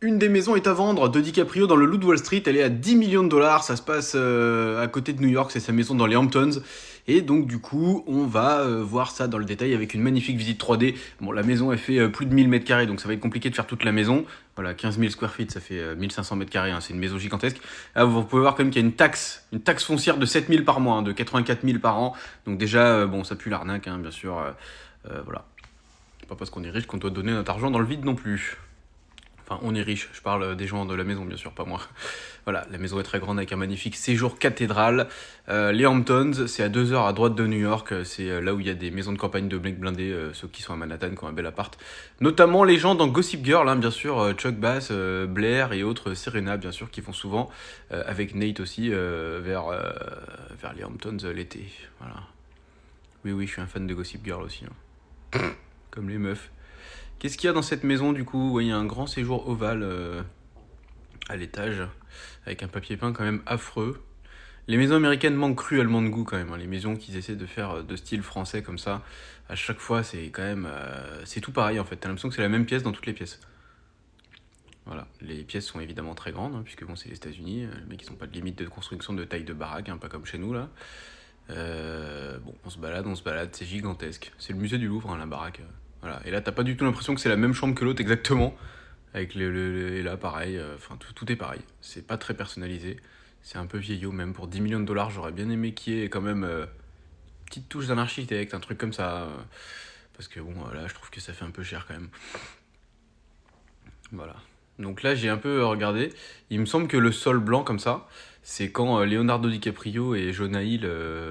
Une des maisons est à vendre de DiCaprio dans le Loup de Wall Street. Elle est à 10 millions de dollars. Ça se passe à côté de New York. C'est sa maison dans les Hamptons. Et donc, du coup, on va voir ça dans le détail avec une magnifique visite 3D. Bon, la maison, elle fait plus de 1000 mètres carrés, donc ça va être compliqué de faire toute la maison. Voilà, 15 000 square feet, ça fait 1500 mètres carrés. Hein, c'est une maison gigantesque. Là, vous pouvez voir quand même qu'il y a une taxe foncière de 7 000 par mois, hein, de 84 000 par an. Donc déjà, bon, ça pue l'arnaque, hein, bien sûr. Voilà. C'est pas parce qu'on est riche qu'on doit donner notre argent dans le vide non plus. Enfin, on est riche, je parle des gens de la maison, bien sûr, pas moi. Voilà, la maison est très grande avec un magnifique séjour cathédrale. Les Hamptons, c'est à 2 heures à droite de New York. C'est là où il y a des maisons de campagne de mecs blindés, ceux qui sont à Manhattan, qui ont un bel appart. Notamment les gens dans Gossip Girl, hein, bien sûr, Chuck Bass, Blair et autres, Serena, bien sûr, qui vont souvent, avec Nate aussi, vers les Hamptons l'été. Voilà. Oui, oui, je suis un fan de Gossip Girl aussi. Hein. Comme les meufs. Qu'est-ce qu'il y a dans cette maison du coup? Ouais, il y a un grand séjour ovale à l'étage, avec un papier peint quand même affreux. Les maisons américaines manquent cruellement de goût quand même. Hein. Les maisons qu'ils essaient de faire de style français comme ça, à chaque fois c'est quand même... c'est tout pareil en fait. T'as l'impression que c'est la même pièce dans toutes les pièces. Voilà, les pièces sont évidemment très grandes, hein, puisque bon, c'est les États-Unis, mais qui n'ont pas de limite de construction de taille de baraque, hein, pas comme chez nous là. Bon, on se balade, c'est gigantesque. C'est le musée du Louvre, hein, la baraque. Voilà. Et là, t'as pas du tout l'impression que c'est la même chambre que l'autre exactement. Avec et là, pareil, enfin, tout est pareil. C'est pas très personnalisé. C'est un peu vieillot, même pour 10 millions de dollars. J'aurais bien aimé qu'il y ait quand même petite touche d'un architecte, un truc comme ça. Parce que bon, là, je trouve que ça fait un peu cher quand même. Voilà. Donc là, j'ai un peu regardé. Il me semble que le sol blanc comme ça, c'est quand Leonardo DiCaprio et Jonah Hill,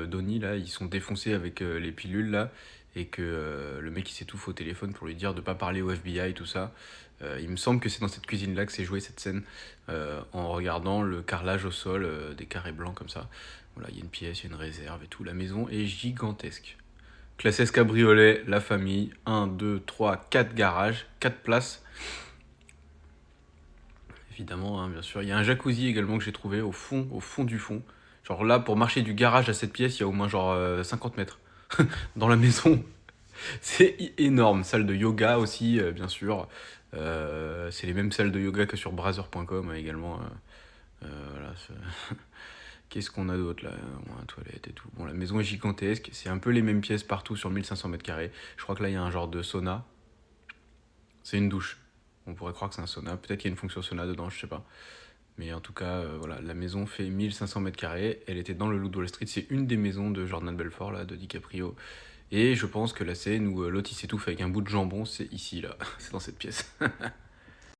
Donnie, là, ils sont défoncés avec les pilules, là, et que le mec il s'étouffe au téléphone pour lui dire de pas parler au FBI et tout ça. Il me semble que c'est dans cette cuisine-là que c'est joué cette scène, en regardant le carrelage au sol, des carrés blancs comme ça. Voilà, il y a une pièce, il y a une réserve et tout. La maison est gigantesque. Classe S cabriolet, la famille, 1, 2, 3, 4 garages, 4 places. Évidemment, hein, bien sûr. Il y a un jacuzzi également que j'ai trouvé au fond du fond. Genre là, pour marcher du garage à cette pièce, il y a au moins genre 50 mètres dans la maison. C'est énorme. Salle de yoga aussi, bien sûr. C'est les mêmes salles de yoga que sur Brother.com également. Voilà, qu'est-ce qu'on a d'autre là? Bon, la toilette et tout. Bon, la maison est gigantesque. C'est un peu les mêmes pièces partout sur 1500 mètres carrés. Je crois que là, il y a un genre de sauna. C'est une douche. On pourrait croire que c'est un sauna. Peut-être qu'il y a une fonction sauna dedans, je sais pas. Mais en tout cas, voilà, la maison fait 1500 mètres carrés. Elle était dans le Loup de Wall Street. C'est une des maisons de Jordan Belfort, là, de DiCaprio. Et je pense que la scène où l'autre il s'étouffe avec un bout de jambon, c'est ici, là. C'est dans cette pièce.